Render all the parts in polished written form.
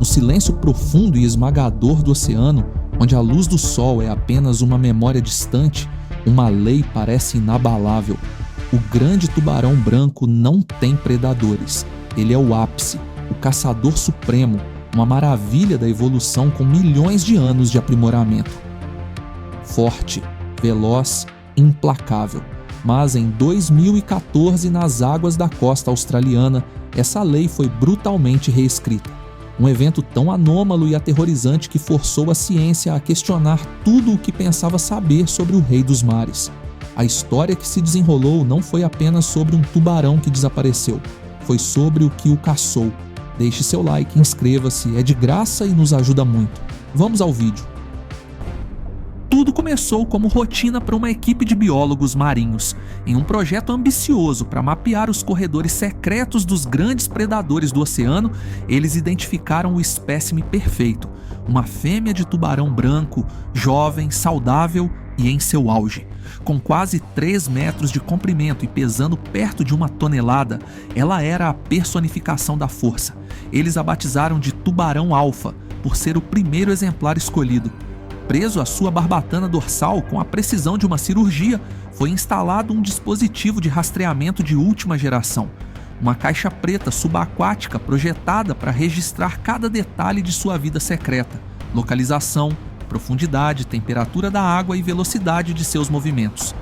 No silêncio profundo e esmagador do oceano, onde a luz do sol é apenas uma memória distante, uma lei parece inabalável. O grande tubarão branco não tem predadores. Ele é o ápice, o caçador supremo, uma maravilha da evolução com milhões de anos de aprimoramento. Forte, veloz, implacável. Mas em 2014, nas águas da costa australiana, essa lei foi brutalmente reescrita. Um evento tão anômalo e aterrorizante que forçou a ciência a questionar tudo o que pensava saber sobre o rei dos mares. A história que se desenrolou não foi apenas sobre um tubarão que desapareceu, foi sobre o que o caçou. Deixe seu like, inscreva-se, é de graça e nos ajuda muito. Vamos ao vídeo. Tudo começou como rotina para uma equipe de biólogos marinhos, em um projeto ambicioso para mapear os corredores secretos dos grandes predadores do oceano. Eles identificaram o espécime perfeito, uma fêmea de tubarão branco, jovem, saudável e em seu auge. Com quase 3 metros de comprimento e pesando perto de 1 tonelada, ela era a personificação da força. Eles a batizaram de tubarão alfa, por ser o primeiro exemplar escolhido. Preso à sua barbatana dorsal com a precisão de uma cirurgia, foi instalado um dispositivo de rastreamento de última geração. Uma caixa preta subaquática projetada para registrar cada detalhe de sua vida secreta: localização, profundidade, temperatura da água e velocidade de seus movimentos.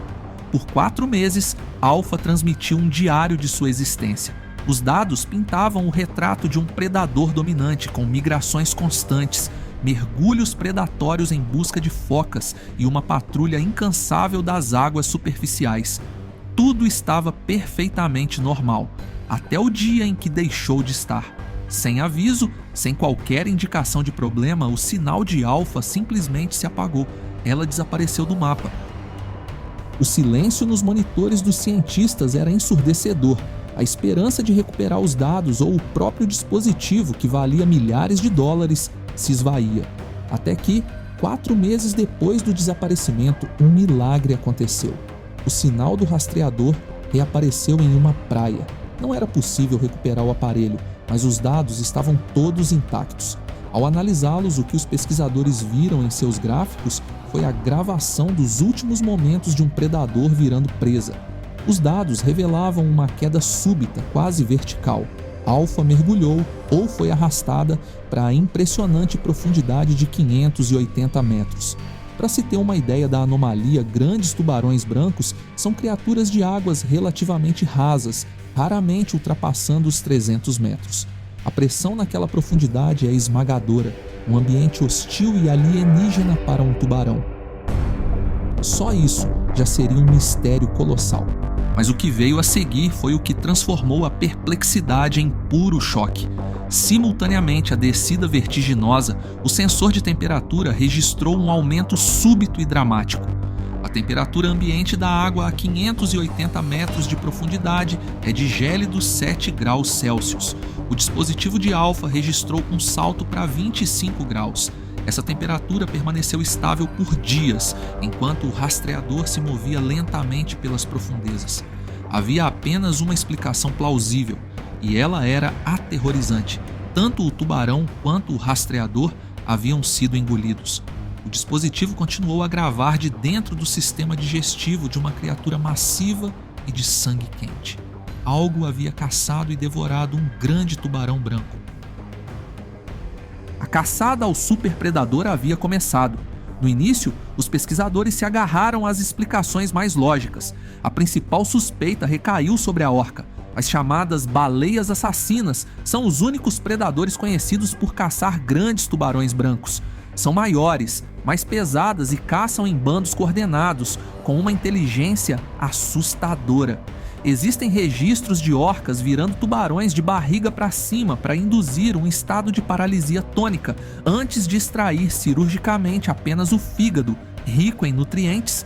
Por 4 meses, Alpha transmitiu um diário de sua existência. Os dados pintavam o retrato de um predador dominante com migrações constantes, mergulhos predatórios em busca de focas e uma patrulha incansável das águas superficiais. Tudo estava perfeitamente normal, até o dia em que deixou de estar. Sem aviso, sem qualquer indicação de problema, o sinal de Alpha simplesmente se apagou. Ela desapareceu do mapa. O silêncio nos monitores dos cientistas era ensurdecedor. A esperança de recuperar os dados ou o próprio dispositivo, que valia milhares de dólares, se esvaía. Até que, 4 meses depois do desaparecimento, um milagre aconteceu. O sinal do rastreador reapareceu em uma praia. Não era possível recuperar o aparelho, mas os dados estavam todos intactos. Ao analisá-los, o que os pesquisadores viram em seus gráficos foi a gravação dos últimos momentos de um predador virando presa. Os dados revelavam uma queda súbita, quase vertical. Alpha mergulhou ou foi arrastada para a impressionante profundidade de 580 metros. Para se ter uma ideia da anomalia, grandes tubarões brancos são criaturas de águas relativamente rasas, raramente ultrapassando os 300 metros. A pressão naquela profundidade é esmagadora, um ambiente hostil e alienígena para um tubarão. Só isso já seria um mistério colossal. Mas o que veio a seguir foi o que transformou a perplexidade em puro choque. Simultaneamente à descida vertiginosa, o sensor de temperatura registrou um aumento súbito e dramático. A temperatura ambiente da água a 580 metros de profundidade é de gélidos 7 graus Celsius. O dispositivo de Alpha registrou um salto para 25 graus. Essa temperatura permaneceu estável por dias, enquanto o rastreador se movia lentamente pelas profundezas. Havia apenas uma explicação plausível, e ela era aterrorizante. Tanto o tubarão quanto o rastreador haviam sido engolidos. O dispositivo continuou a gravar de dentro do sistema digestivo de uma criatura massiva e de sangue quente. Algo havia caçado e devorado um grande tubarão branco. A caçada ao superpredador havia começado. No início, os pesquisadores se agarraram às explicações mais lógicas. A principal suspeita recaiu sobre a orca. As chamadas baleias assassinas são os únicos predadores conhecidos por caçar grandes tubarões brancos. São maiores, mais pesadas e caçam em bandos coordenados, com uma inteligência assustadora. Existem registros de orcas virando tubarões de barriga para cima para induzir um estado de paralisia tônica antes de extrair cirurgicamente apenas o fígado, rico em nutrientes.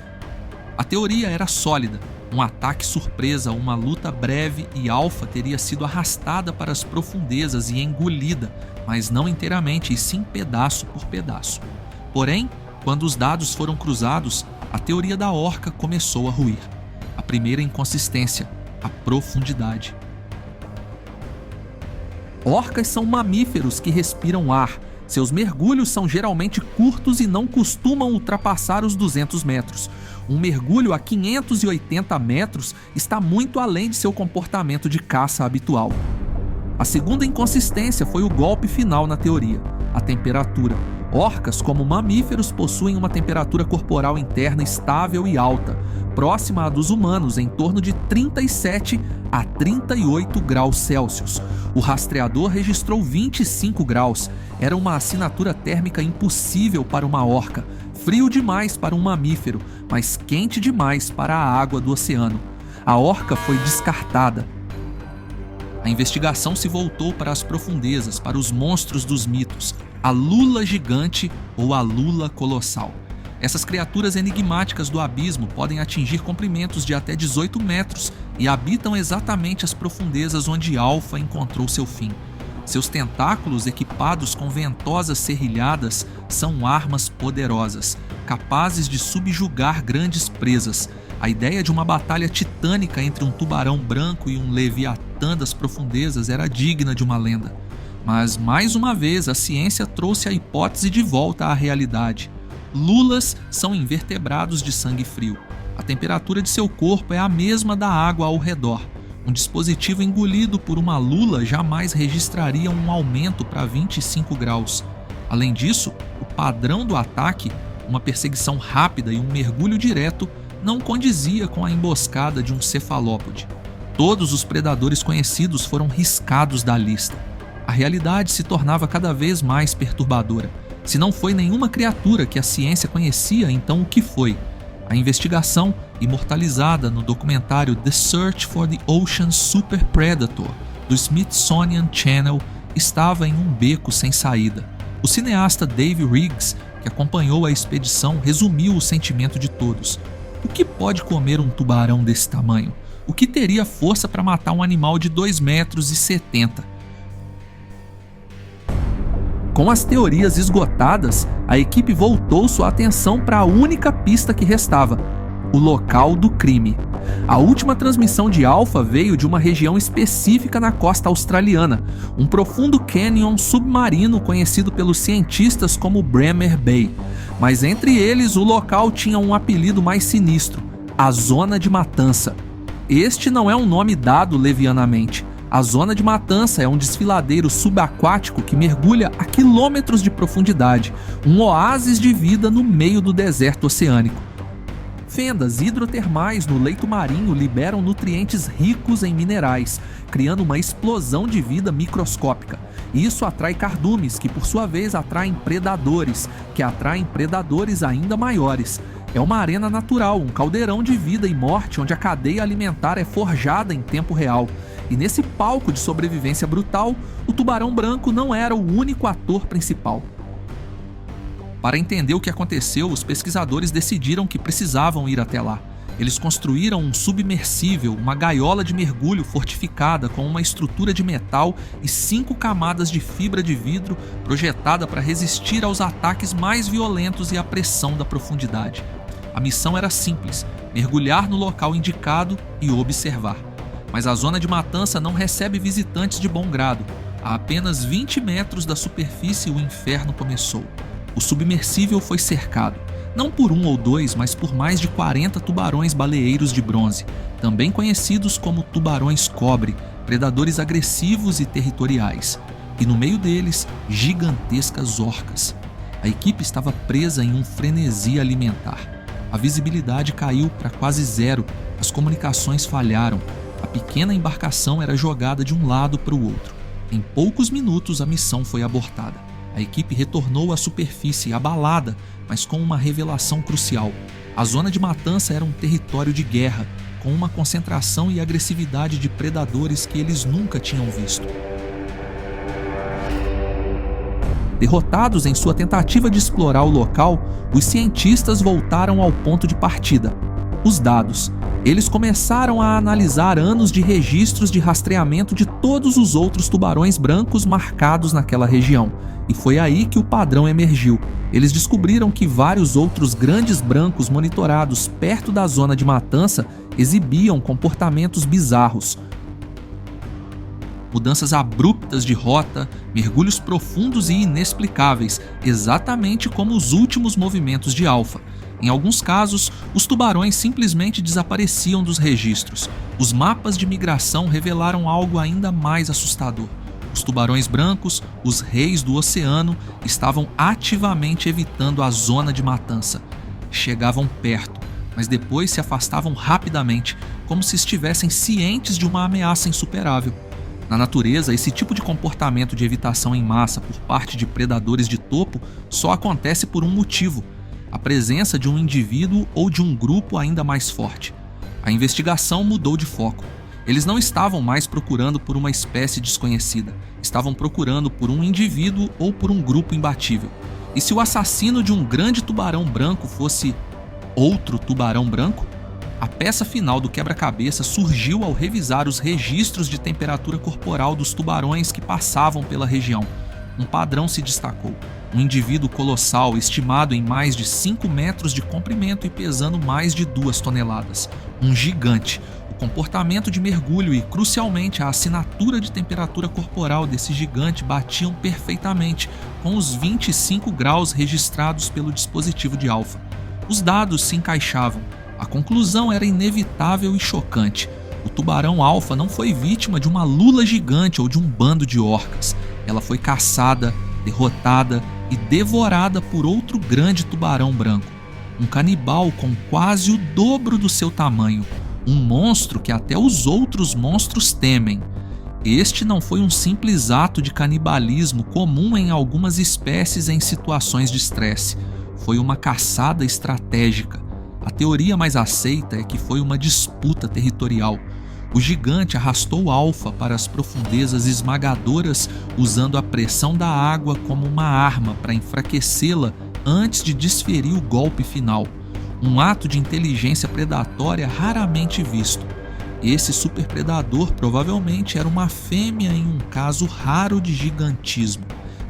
A teoria era sólida. Um ataque surpresa, uma luta breve e Alpha teria sido arrastada para as profundezas e engolida, mas não inteiramente e sim pedaço por pedaço. Porém, quando os dados foram cruzados, a teoria da orca começou a ruir. A primeira inconsistência, a profundidade. Orcas são mamíferos que respiram ar. Seus mergulhos são geralmente curtos e não costumam ultrapassar os 200 metros. Um mergulho a 580 metros está muito além de seu comportamento de caça habitual. A segunda inconsistência foi o golpe final na teoria: a temperatura. Orcas, como mamíferos, possuem uma temperatura corporal interna estável e alta, próxima à dos humanos, em torno de 37 a 38 graus Celsius. O rastreador registrou 25 graus. Era uma assinatura térmica impossível para uma orca, frio demais para um mamífero, mas quente demais para a água do oceano. A orca foi descartada. A investigação se voltou para as profundezas, para os monstros dos mitos, a lula gigante ou a lula colossal. Essas criaturas enigmáticas do abismo podem atingir comprimentos de até 18 metros e habitam exatamente as profundezas onde Alpha encontrou seu fim. Seus tentáculos, equipados com ventosas serrilhadas, são armas poderosas, capazes de subjugar grandes presas. A ideia de uma batalha titânica entre um tubarão branco e um leviatã das profundezas era digna de uma lenda. Mas, mais uma vez, a ciência trouxe a hipótese de volta à realidade. Lulas são invertebrados de sangue frio. A temperatura de seu corpo é a mesma da água ao redor. Um dispositivo engolido por uma lula jamais registraria um aumento para 25 graus. Além disso, o padrão do ataque, uma perseguição rápida e um mergulho direto, não condizia com a emboscada de um cefalópode. Todos os predadores conhecidos foram riscados da lista. A realidade se tornava cada vez mais perturbadora. Se não foi nenhuma criatura que a ciência conhecia, então o que foi? A investigação, imortalizada no documentário The Search for the Ocean Super Predator, do Smithsonian Channel, estava em um beco sem saída. O cineasta Dave Riggs, que acompanhou a expedição, resumiu o sentimento de todos. O que pode comer um tubarão desse tamanho? O que teria força para matar um animal de 2,70 metros? Com as teorias esgotadas, a equipe voltou sua atenção para a única pista que restava: o local do crime. A última transmissão de Alpha veio de uma região específica na costa australiana, um profundo cânion submarino conhecido pelos cientistas como Bremer Bay. Mas entre eles, o local tinha um apelido mais sinistro: a Zona de Matança. Este não é um nome dado levianamente. A Zona de Matança é um desfiladeiro subaquático que mergulha a quilômetros de profundidade, um oásis de vida no meio do deserto oceânico. Fendas hidrotermais no leito marinho liberam nutrientes ricos em minerais, criando uma explosão de vida microscópica. Isso atrai cardumes, que por sua vez atraem predadores, que atraem predadores ainda maiores. É uma arena natural, um caldeirão de vida e morte onde a cadeia alimentar é forjada em tempo real. E nesse palco de sobrevivência brutal, o tubarão branco não era o único ator principal. Para entender o que aconteceu, os pesquisadores decidiram que precisavam ir até lá. Eles construíram um submersível, uma gaiola de mergulho fortificada com uma estrutura de metal e 5 camadas de fibra de vidro projetada para resistir aos ataques mais violentos e à pressão da profundidade. A missão era simples: mergulhar no local indicado e observar. Mas a Zona de Matança não recebe visitantes de bom grado. A apenas 20 metros da superfície, o inferno começou. O submersível foi cercado, não por 1 ou 2, mas por mais de 40 tubarões baleeiros de bronze, também conhecidos como tubarões cobre, predadores agressivos e territoriais. E no meio deles, gigantescas orcas. A equipe estava presa em um frenesi alimentar. A visibilidade caiu para quase zero, as comunicações falharam. A pequena embarcação era jogada de um lado para o outro. Em poucos minutos, a missão foi abortada. A equipe retornou à superfície abalada, mas com uma revelação crucial. A Zona de Matança era um território de guerra, com uma concentração e agressividade de predadores que eles nunca tinham visto. Derrotados em sua tentativa de explorar o local, os cientistas voltaram ao ponto de partida: os dados. Eles começaram a analisar anos de registros de rastreamento de todos os outros tubarões brancos marcados naquela região. E foi aí que o padrão emergiu. Eles descobriram que vários outros grandes brancos monitorados perto da Zona de Matança exibiam comportamentos bizarros. mudanças abruptas de rota, mergulhos profundos e inexplicáveis, exatamente como os últimos movimentos de Alpha. Em alguns casos, os tubarões simplesmente desapareciam dos registros. Os mapas de migração revelaram algo ainda mais assustador. Os tubarões brancos, os reis do oceano, estavam ativamente evitando a zona de matança. Chegavam perto, mas depois se afastavam rapidamente, como se estivessem cientes de uma ameaça insuperável. Na natureza, esse tipo de comportamento de evitação em massa por parte de predadores de topo só acontece por um motivo: a presença de um indivíduo ou de um grupo ainda mais forte. A investigação mudou de foco. Eles não estavam mais procurando por uma espécie desconhecida, estavam procurando por um indivíduo ou por um grupo imbatível. E se o assassino de um grande tubarão branco fosse outro tubarão branco? A peça final do quebra-cabeça surgiu ao revisar os registros de temperatura corporal dos tubarões que passavam pela região. Um padrão se destacou. Um indivíduo colossal, estimado em mais de 5 metros de comprimento e pesando mais de 2 toneladas. Um gigante. O comportamento de mergulho e, crucialmente, a assinatura de temperatura corporal desse gigante batiam perfeitamente com os 25 graus registrados pelo dispositivo de Alpha. Os dados se encaixavam. A conclusão era inevitável e chocante. O tubarão Alpha não foi vítima de uma lula gigante ou de um bando de orcas. Ela foi caçada, derrotada e devorada por outro grande tubarão branco. Um canibal com quase o dobro do seu tamanho. Um monstro que até os outros monstros temem. Este não foi um simples ato de canibalismo comum em algumas espécies em situações de estresse. Foi uma caçada estratégica. A teoria mais aceita é que foi uma disputa territorial. O gigante arrastou Alpha para as profundezas esmagadoras usando a pressão da água como uma arma para enfraquecê-la antes de desferir o golpe final. Um ato de inteligência predatória raramente visto. Esse superpredador provavelmente era uma fêmea em um caso raro de gigantismo.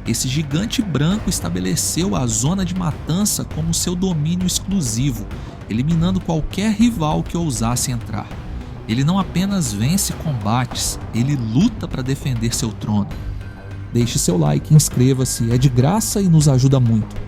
Esse gigante branco estabeleceu a zona de matança como seu domínio exclusivo, eliminando qualquer rival que ousasse entrar. Ele não apenas vence combates, ele luta para defender seu trono. Deixe seu like, inscreva-se, é de graça e nos ajuda muito.